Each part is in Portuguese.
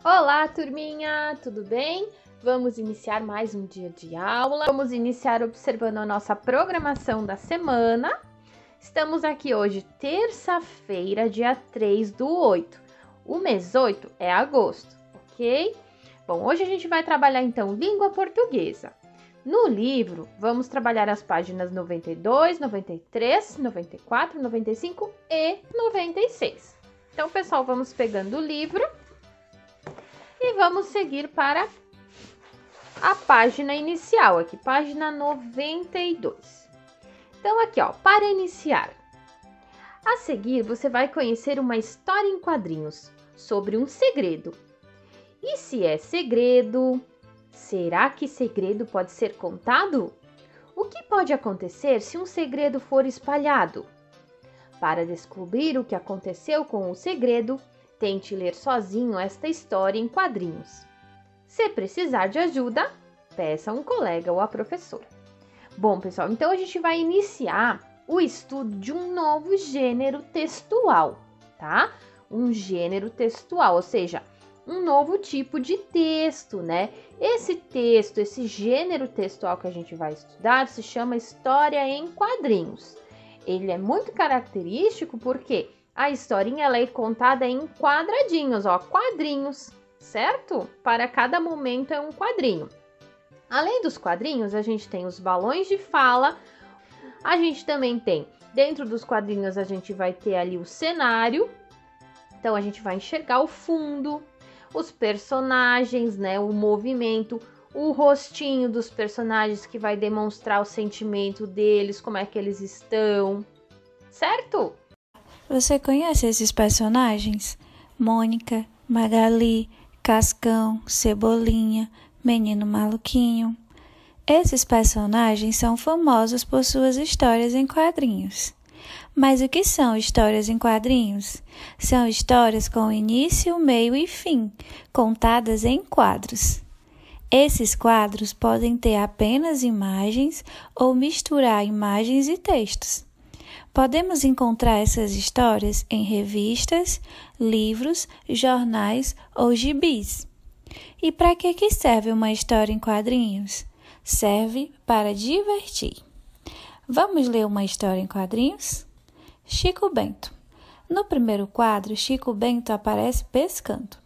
Olá, turminha, tudo bem? Vamos iniciar mais um dia de aula. Vamos iniciar observando a nossa programação da semana. Estamos aqui hoje, terça-feira, dia 3/8. O mês 8 é agosto, ok? Bom, hoje a gente vai trabalhar então língua portuguesa. No livro, vamos trabalhar as páginas 92, 93, 94, 95 e 96. Então, pessoal, vamos pegando o livro e vamos seguir para a página inicial aqui, página 92. Então, aqui, ó, para iniciar. A seguir, você vai conhecer uma história em quadrinhos sobre um segredo. E se é segredo, será que segredo pode ser contado? O que pode acontecer se um segredo for espalhado? Para descobrir o que aconteceu com o segredo, tente ler sozinho esta história em quadrinhos. Se precisar de ajuda, peça a um colega ou a professora. Bom, pessoal, então a gente vai iniciar o estudo de um novo gênero textual, tá? Um gênero textual, ou seja, um novo tipo de texto, né? Esse texto, esse gênero textual que a gente vai estudar se chama história em quadrinhos. Ele é muito característico porque a historinha ela é contada em quadradinhos, ó, quadrinhos, certo? Para cada momento é um quadrinho. Além dos quadrinhos, a gente tem os balões de fala, a gente também tem, dentro dos quadrinhos, a gente vai ter ali o cenário, então a gente vai enxergar o fundo, os personagens, né, o movimento, o rostinho dos personagens que vai demonstrar o sentimento deles, como é que eles estão, certo? Você conhece esses personagens? Mônica, Magali, Cascão, Cebolinha, Menino Maluquinho. Esses personagens são famosos por suas histórias em quadrinhos. Mas o que são histórias em quadrinhos? São histórias com início, meio e fim, contadas em quadros. Esses quadros podem ter apenas imagens ou misturar imagens e textos. Podemos encontrar essas histórias em revistas, livros, jornais ou gibis. E para que serve uma história em quadrinhos? Serve para divertir. Vamos ler uma história em quadrinhos? Chico Bento. No primeiro quadro, Chico Bento aparece pescando.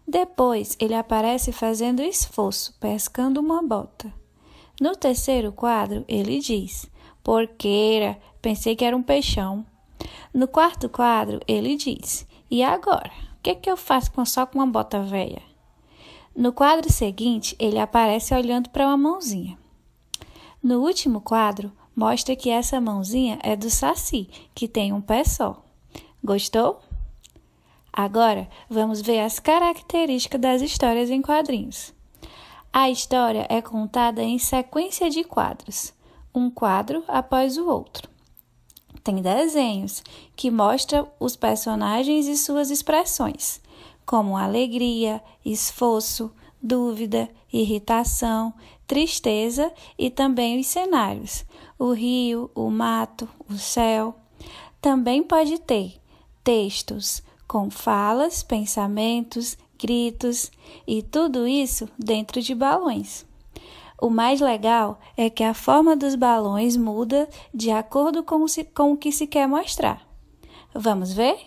Depois, ele aparece fazendo esforço, pescando uma bota. No terceiro quadro, ele diz: porqueira, pensei que era um peixão. No quarto quadro, ele diz: e agora? O que eu faço só com uma bota velha? No quadro seguinte, ele aparece olhando para uma mãozinha. No último quadro, mostra que essa mãozinha é do Saci, que tem um pé só. Gostou? Agora, vamos ver as características das histórias em quadrinhos. A história é contada em sequência de quadros, um quadro após o outro. Tem desenhos que mostram os personagens e suas expressões, como alegria, esforço, dúvida, irritação, tristeza e também os cenários, o rio, o mato, o céu. Também pode ter textos com falas, pensamentos, gritos e tudo isso dentro de balões. O mais legal é que a forma dos balões muda de acordo com o que se quer mostrar. Vamos ver?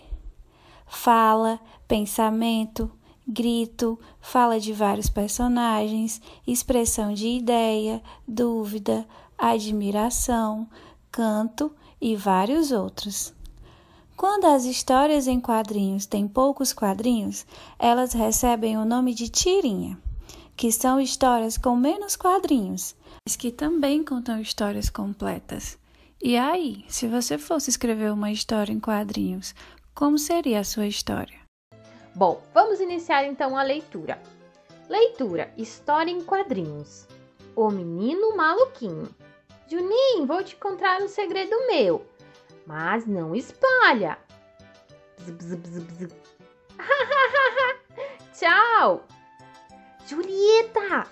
Fala, pensamento, grito, fala de vários personagens, expressão de ideia, dúvida, admiração, canto e vários outros. Quando as histórias em quadrinhos têm poucos quadrinhos, elas recebem o nome de tirinha, que são histórias com menos quadrinhos, mas que também contam histórias completas. E aí, se você fosse escrever uma história em quadrinhos, como seria a sua história? Bom, vamos iniciar então a leitura. Leitura, história em quadrinhos. O Menino Maluquinho. Juninho, vou te contar um segredo meu, mas não espalha. Bzz, bzz, bzz, bzz. Tchau. Julieta,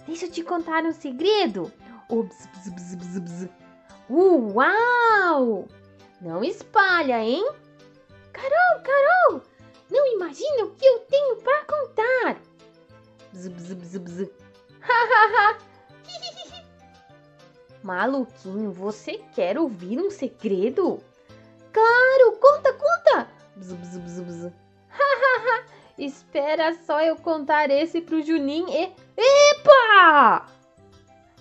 deixa eu te contar um segredo. Oh, bzz, bzz, bzz, bzz, bzz. Uau! Não espalha, hein? Carol, não imagina o que eu tenho para contar. Bzz, bzz, bzz, bzz. Maluquinho, você quer ouvir um segredo? Claro, conta, conta! Bzz, bzz, bzz, bzz. Espera só eu contar esse pro Juninho e... Epa!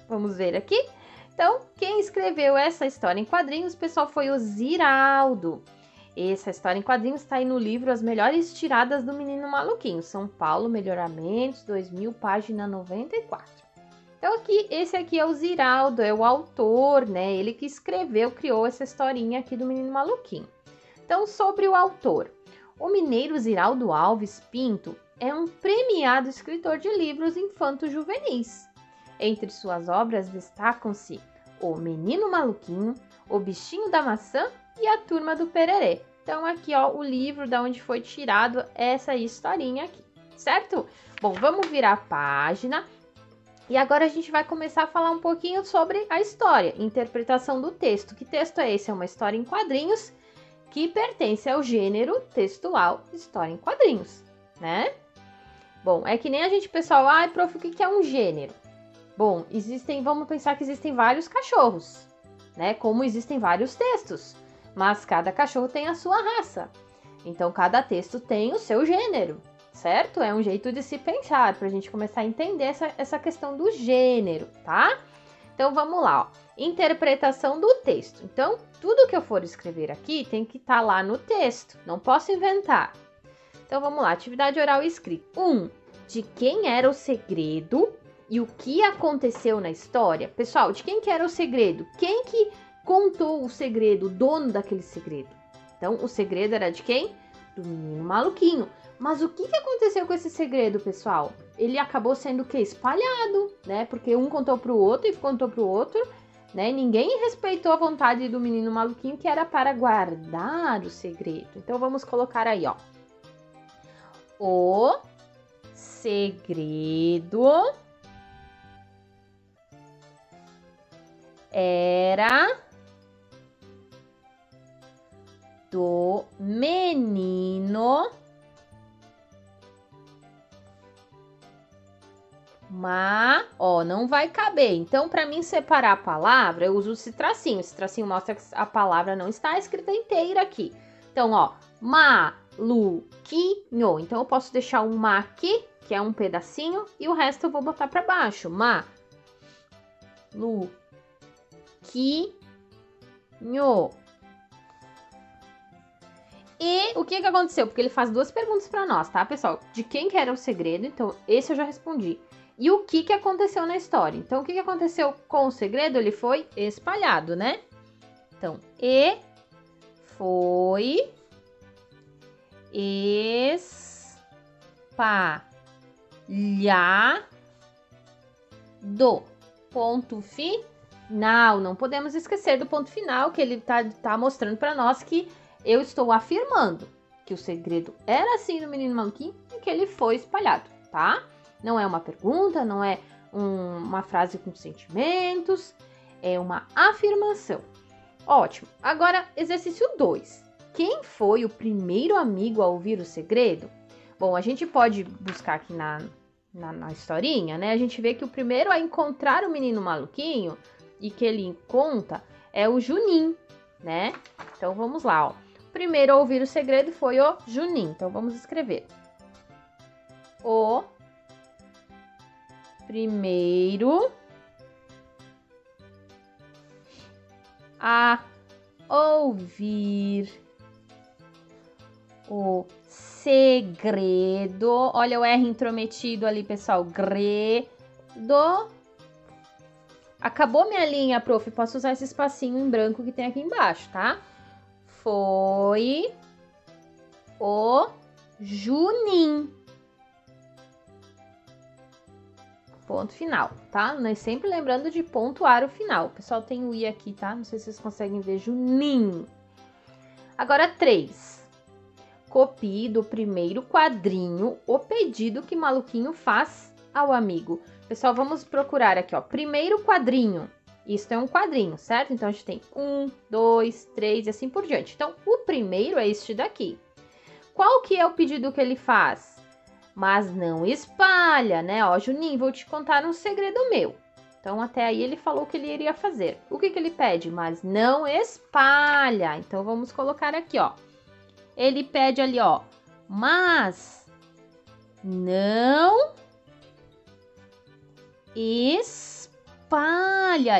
Vamos ver aqui? Então, quem escreveu essa história em quadrinhos, pessoal, foi o Ziraldo. Essa história em quadrinhos está aí no livro As Melhores Tiradas do Menino Maluquinho. São Paulo, Melhoramentos, 2000, página 94. Então, esse aqui é o Ziraldo, é o autor, né? Ele que escreveu, criou essa historinha aqui do Menino Maluquinho. Então, sobre o autor. O mineiro Ziraldo Alves Pinto é um premiado escritor de livros infanto-juvenis. Entre suas obras destacam-se O Menino Maluquinho, O Bichinho da Maçã e A Turma do Pererê. Então, aqui, ó, o livro da onde foi tirado essa historinha aqui, certo? Bom, vamos virar a página. E agora a gente vai começar a falar um pouquinho sobre a história, interpretação do texto. Que texto é esse? É uma história em quadrinhos que pertence ao gênero textual história em quadrinhos, né? Bom, é que nem a gente, pessoal, prof, o que é um gênero? Bom, vamos pensar que existem vários cachorros, né? Como existem vários textos, mas cada cachorro tem a sua raça. Então, cada texto tem o seu gênero, certo? É um jeito de se pensar, para a gente começar a entender essa questão do gênero, tá? Então, vamos lá, ó. Interpretação do texto. Então, tudo que eu for escrever aqui tem que estar lá no texto, não posso inventar. Então, vamos lá, atividade oral e escrita. 1. De quem era o segredo e o que aconteceu na história? Pessoal, de quem que era o segredo? Quem que contou o segredo, o dono daquele segredo? Então, o segredo era de quem? Do Menino Maluquinho. Mas o que aconteceu com esse segredo, pessoal? Ele acabou sendo o quê? Espalhado, né? Porque um contou pro outro e contou pro outro, né? Ninguém respeitou a vontade do Menino Maluquinho, que era para guardar o segredo. Então, vamos colocar aí, ó. O segredo era do menino não vai caber. Então, para mim separar a palavra, eu uso esse tracinho. Esse tracinho mostra que a palavra não está escrita inteira aqui. Então, ó, maluquinho. Então, eu posso deixar um ma aqui, que é um pedacinho, e o resto eu vou botar para baixo. Maluquinho. E o que aconteceu? Porque ele faz duas perguntas para nós, tá, pessoal? De quem que era o segredo? Então, esse eu já respondi. E o que aconteceu na história? Então, o que aconteceu com o segredo? Ele foi espalhado, né? Então, foi espalhado. Ponto final. Não podemos esquecer do ponto final, que ele tá mostrando para nós que eu estou afirmando que o segredo era assim do Menino Maluquinho e que ele foi espalhado, tá? Não é uma pergunta, não é uma frase com sentimentos, é uma afirmação. Ótimo. Agora, exercício 2. Quem foi o primeiro amigo a ouvir o segredo? Bom, a gente pode buscar aqui na historinha, né? A gente vê que o primeiro a encontrar o Menino Maluquinho e que ele conta é o Juninho, né? Então, vamos lá, ó. O primeiro a ouvir o segredo foi o Juninho. Então, vamos escrever. O primeiro a ouvir o segredo. Olha o R intrometido ali, pessoal. Gredo. Acabou minha linha, prof. Posso usar esse espacinho em branco que tem aqui embaixo, tá? Foi o Juninho. Ponto final, tá? Nós sempre lembrando de pontuar o final. O pessoal tem o I aqui, tá? Não sei se vocês conseguem ver. Juninho. Agora, 3. Copie do primeiro quadrinho o pedido que Maluquinho faz ao amigo. Pessoal, vamos procurar aqui, ó. Primeiro quadrinho. Isso é um quadrinho, certo? Então, a gente tem 1, 2, 3 e assim por diante. Então, o primeiro é este daqui. Qual que é o pedido que ele faz? mas não espalha, né? Ó, Juninho, vou te contar um segredo meu. Então, até aí ele falou que ele iria fazer. O que ele pede? Mas não espalha. Então, vamos colocar aqui, ó. Ele pede ali, ó, mas não espalha.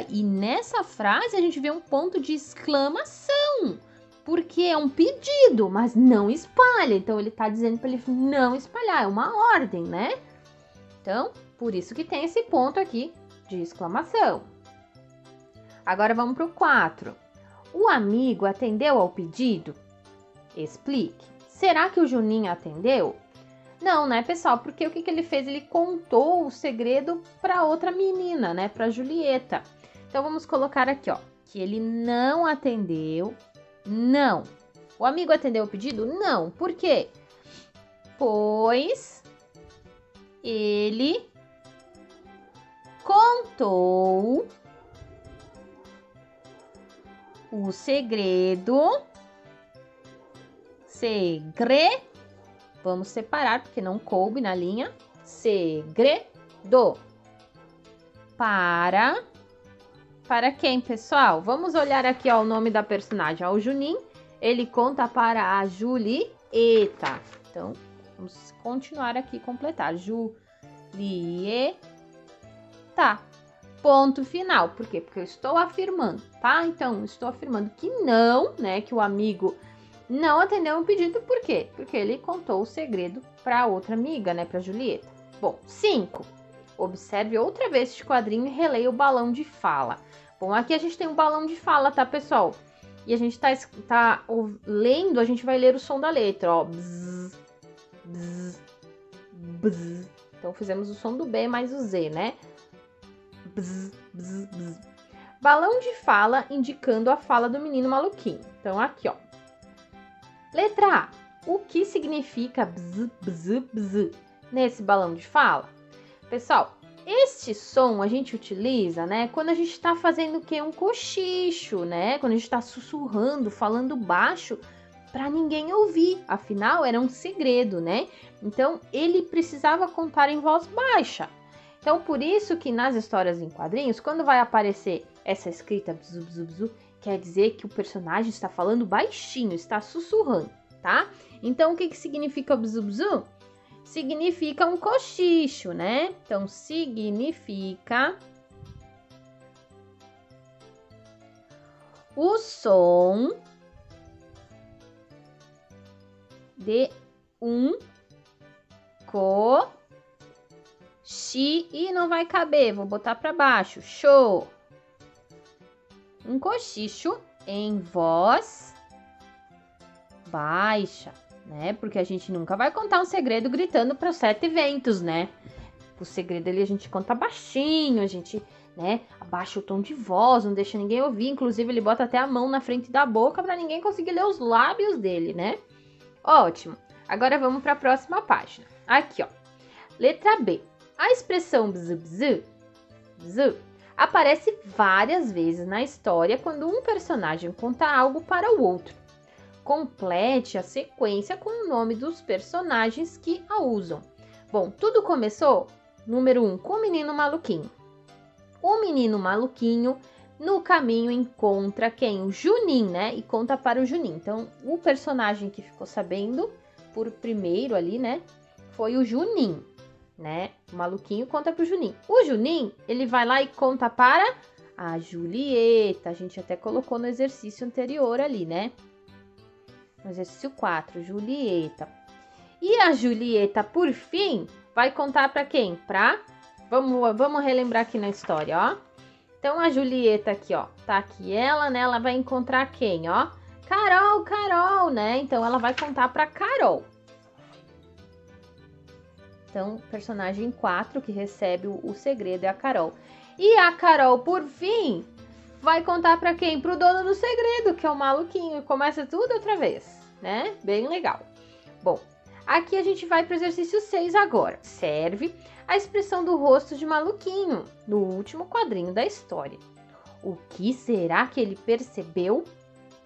E nessa frase a gente vê um ponto de exclamação, porque é um pedido, mas não espalha. Então ele tá dizendo para ele não espalhar, é uma ordem, né? Então, por isso que tem esse ponto aqui de exclamação. Agora vamos pro 4. O amigo atendeu ao pedido? Explique. Será que o Juninho atendeu? Não, né, pessoal? Porque o que ele fez? Ele contou o segredo para outra menina, né? Para Julieta. Então, vamos colocar aqui, ó. Que ele não atendeu. Não. O amigo atendeu o pedido? Não. Por quê? Pois ele contou o segredo. Vamos separar, porque não coube na linha. Segredo. Para quem, pessoal? Vamos olhar aqui, ó, o nome da personagem. Ó, o Juninho, ele conta para a Julieta. Então, vamos continuar aqui, completar. Julieta. Ponto final. Por quê? Porque eu estou afirmando, tá? Então, estou afirmando que não, né? Que o amigo não atendeu um pedido. Por quê? Porque ele contou o segredo para outra amiga, né? Para Julieta. Bom, 5. Observe outra vez este quadrinho e releia o balão de fala. Bom, aqui a gente tem um balão de fala, tá, pessoal? E a gente tá lendo, a gente vai ler o som da letra, ó. Bzz, bzz, bzz. Então, fizemos o som do B mais o Z, né? Bzz, bzz, bzz. Balão de fala indicando a fala do menino maluquinho. Então, aqui, ó. Letra A. O que significa bzz, bzz, bzz nesse balão de fala? Pessoal, este som a gente utiliza, né, quando a gente está fazendo o quê? Um cochicho, né? Quando a gente está sussurrando, falando baixo para ninguém ouvir. Afinal, era um segredo, né? Então, ele precisava contar em voz baixa. Então, por isso que nas histórias em quadrinhos, quando vai aparecer essa escrita bzu, bzu, bzu, quer dizer que o personagem está falando baixinho, está sussurrando, tá? Então, o que significa bzu, bzu? Significa um cochicho, né? Então, significa o som de um e não vai caber, vou botar para baixo. Show! Um cochicho em voz baixa, né? Porque a gente nunca vai contar um segredo gritando para os 7 ventos, né? O segredo ali a gente conta baixinho, a gente, né, abaixa o tom de voz, não deixa ninguém ouvir. Inclusive, ele bota até a mão na frente da boca para ninguém conseguir ler os lábios dele, né? Ótimo! Agora vamos para a próxima página. Aqui, ó. Letra B. A expressão bzz, bzz, bzz aparece várias vezes na história quando um personagem conta algo para o outro. Complete a sequência com o nome dos personagens que a usam. Bom, tudo começou, número 1, com o menino maluquinho. O menino maluquinho, no caminho, encontra quem? O Juninho, né? E conta para o Juninho. Então, o personagem que ficou sabendo por primeiro ali, né? Foi o Juninho, né? O maluquinho conta para o Juninho. O Juninho, ele vai lá e conta para a Julieta. A gente até colocou no exercício anterior ali, né? No exercício 4, Julieta. E a Julieta, por fim, vai contar para quem? Vamos relembrar aqui na história, ó. Então, a Julieta aqui, ó. Tá aqui ela, né? Ela vai encontrar quem, ó? Carol, né? Então, ela vai contar para Carol. Então, personagem 4 que recebe o segredo é a Carol. E a Carol, por fim, vai contar para quem? Pro dono do segredo, que é o maluquinho. E começa tudo outra vez, né? Bem legal. Bom, aqui a gente vai para o exercício 6 agora. Serve a expressão do rosto de maluquinho, no último quadrinho da história. O que será que ele percebeu?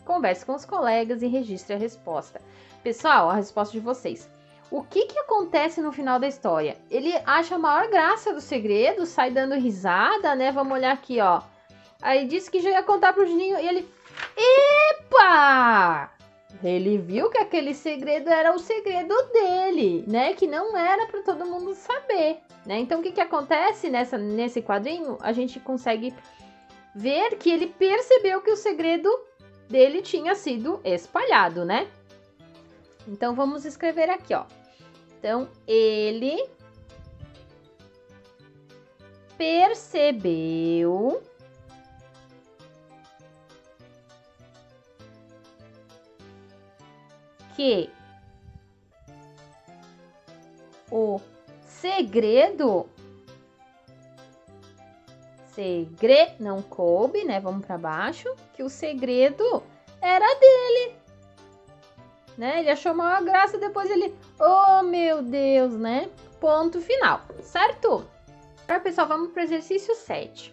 Converse com os colegas e registre a resposta. Pessoal, a resposta de vocês. O que acontece no final da história? Ele acha a maior graça do segredo, sai dando risada, né? Vamos olhar aqui, ó. Aí disse que já ia contar pro Juninho e ele... Epa! Ele viu que aquele segredo era o segredo dele, né? Que não era para todo mundo saber, né? Então, o que acontece nesse quadrinho? A gente consegue ver que ele percebeu que o segredo dele tinha sido espalhado, né? Então, vamos escrever aqui, ó. Então, ele percebeu que o segredo não coube, né? Vamos para baixo, que o segredo era dele, né? Ele achou maior graça, depois ele, oh meu Deus, né? Ponto final, certo? Agora, pessoal, vamos para o exercício 7.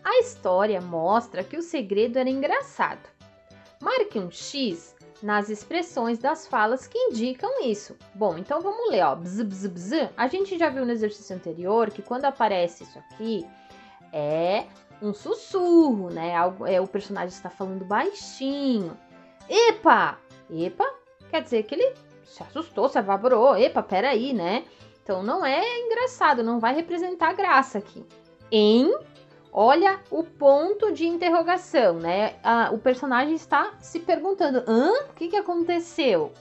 A história mostra que o segredo era engraçado. Marque um X nas expressões das falas que indicam isso. Bom, então vamos ler, ó. Bzz, bzz, bzz. A gente já viu no exercício anterior que quando aparece isso aqui, é um sussurro, né? O personagem está falando baixinho. Epa! Epa quer dizer que ele se assustou, se apavorou. Epa, peraí, né? Então não é engraçado, não vai representar graça aqui. Olha o ponto de interrogação, né? O personagem está se perguntando, o que aconteceu?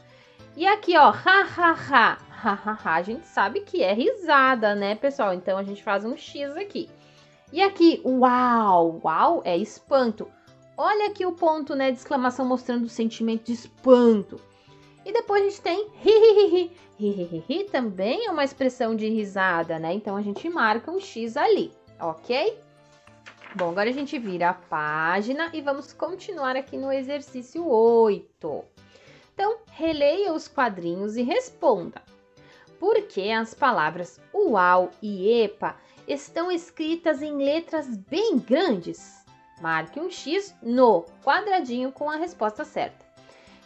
E aqui, ó, ha, ha, ha, ha, ha, ha, a gente sabe que é risada, né, pessoal? Então a gente faz um X aqui. E aqui, uau, uau é espanto. Olha aqui o ponto, né, de exclamação mostrando o sentimento de espanto. E depois a gente tem hi, hi, hi, também é uma expressão de risada, né? Então a gente marca um X ali, ok? Bom, agora a gente vira a página e vamos continuar aqui no exercício 8. Então, releia os quadrinhos e responda. Por que as palavras uau e epa estão escritas em letras bem grandes? Marque um X no quadradinho com a resposta certa.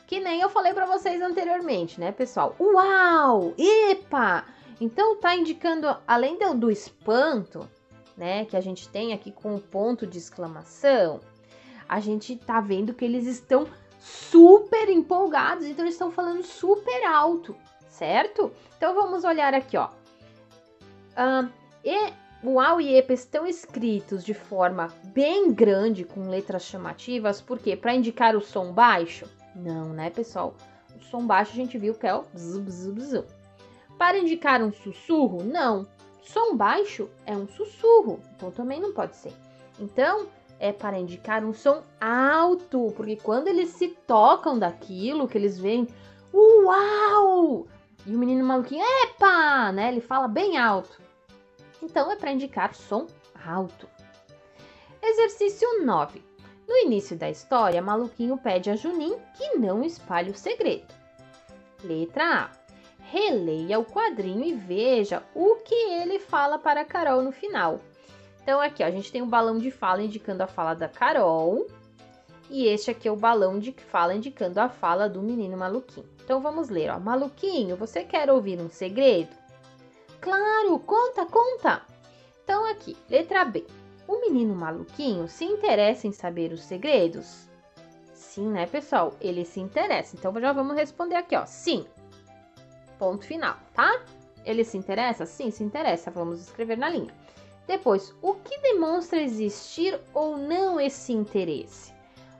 Que nem eu falei para vocês anteriormente, né, pessoal? Uau! Epa! Então, tá indicando, além do espanto, né, que a gente tem aqui com o ponto de exclamação, a gente tá vendo que eles estão super empolgados, então eles estão falando super alto, certo? Então vamos olhar aqui, ó. Uau e epa estão escritos de forma bem grande, com letras chamativas, por quê? Para indicar o som baixo? Não, né, pessoal? O som baixo a gente viu que é o bzz, bzz, bzz. Para indicar um sussurro? Não. Som baixo é um sussurro, então também não pode ser. Então, é para indicar um som alto, porque quando eles se tocam daquilo, que eles veem, uau! E o menino maluquinho, epa! Né? Ele fala bem alto. Então, é para indicar som alto. Exercício 9. No início da história, Maluquinho pede a Junin que não espalhe o segredo. Letra A. Releia o quadrinho e veja o que ele fala para a Carol no final. Então, aqui, ó, a gente tem um balão de fala indicando a fala da Carol. E este aqui é o balão de fala indicando a fala do menino Maluquinho. Então, vamos ler, ó. Maluquinho, você quer ouvir um segredo? Claro, conta, conta. Então, aqui, letra B. O menino Maluquinho se interessa em saber os segredos? Sim, né, pessoal? Ele se interessa. Então, já vamos responder aqui, ó. Sim. Ponto final, tá? Ele se interessa? Sim, se interessa. Vamos escrever na linha. Depois, o que demonstra existir ou não esse interesse?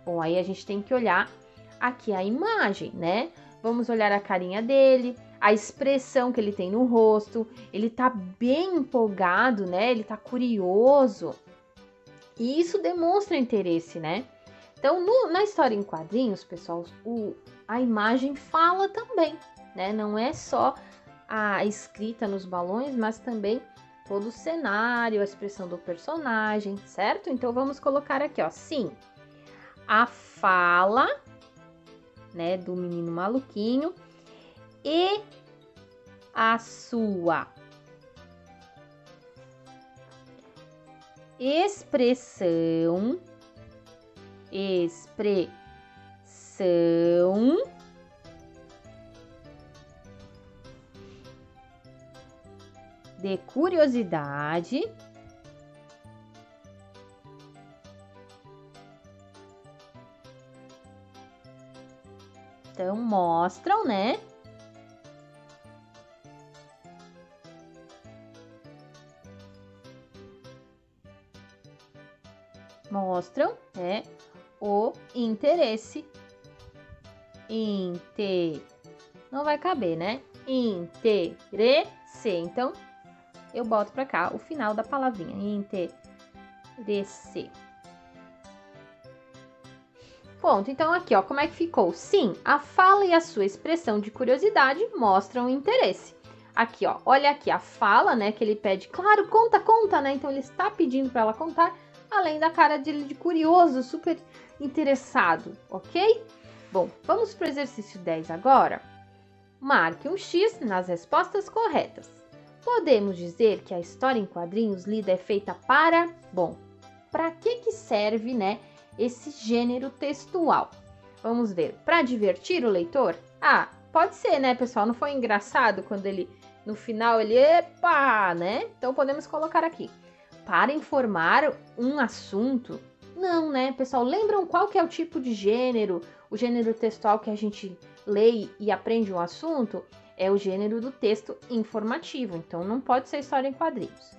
Bom, aí a gente tem que olhar aqui a imagem, né? Vamos olhar a carinha dele, a expressão que ele tem no rosto. Ele tá bem empolgado, né? Ele tá curioso. E isso demonstra interesse, né? Então, na história em quadrinhos, pessoal, a imagem fala também, né? Não é só a escrita nos balões, mas também todo o cenário, a expressão do personagem, certo? Então, vamos colocar aqui, ó. Sim, a fala, né, do menino Maluquinho e a sua expressão de curiosidade. Então, mostram, né? Mostram, né? O interesse. Não vai caber, né? Interesse. Então, eu boto pra cá o final da palavrinha. Interesse. Ponto. Então, aqui, ó, como é que ficou? Sim, a fala e a sua expressão de curiosidade mostram interesse. Aqui, ó, olha aqui a fala, né, que ele pede, claro, conta, conta, né? Então, ele está pedindo para ela contar, além da cara dele de curioso, super interessado, ok? Bom, vamos para o exercício 10 agora. Marque um X nas respostas corretas. Podemos dizer que a história em quadrinhos lida é feita para... Bom, para que serve, né, esse gênero textual? Vamos ver. Para divertir o leitor? Ah, pode ser, né, pessoal? Não foi engraçado quando ele, no final, ele... Epa, né? Então, podemos colocar aqui. Para informar um assunto? Não, né, pessoal? Lembram qual que é o tipo de gênero, o gênero textual que a gente lê e aprende um assunto? É o gênero do texto informativo. Então, não pode ser história em quadrinhos.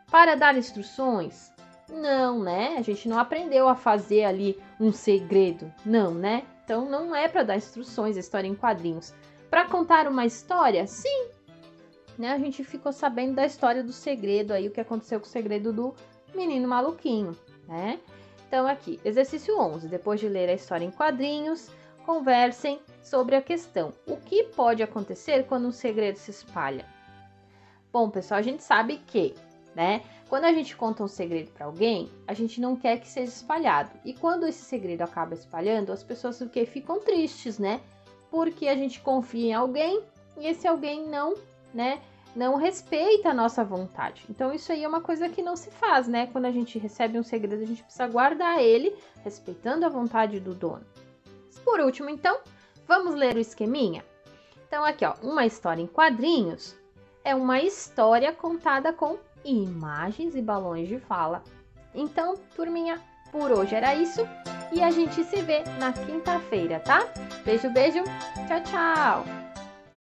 Para dar instruções? Não, né? A gente não aprendeu a fazer ali um segredo. Não, né? Então, não é para dar instruções a história em quadrinhos. Para contar uma história? Sim. Né? A gente ficou sabendo da história do segredo aí, o que aconteceu com o segredo do menino maluquinho, né? Então, aqui, exercício 11. Depois de ler a história em quadrinhos, conversem sobre a questão. O que pode acontecer quando um segredo se espalha? Bom, pessoal, a gente sabe que, né, quando a gente conta um segredo para alguém, a gente não quer que seja espalhado. E quando esse segredo acaba espalhando, as pessoas ficam tristes, né? Porque a gente confia em alguém e esse alguém não respeita a nossa vontade. Então, isso aí é uma coisa que não se faz, né? Quando a gente recebe um segredo, a gente precisa guardar ele, respeitando a vontade do dono. Por último, então, vamos ler o esqueminha? Então, aqui, ó, uma história em quadrinhos é uma história contada com imagens e balões de fala. Então, turminha, por hoje era isso e a gente se vê na quinta-feira, tá? Beijo, beijo, tchau, tchau!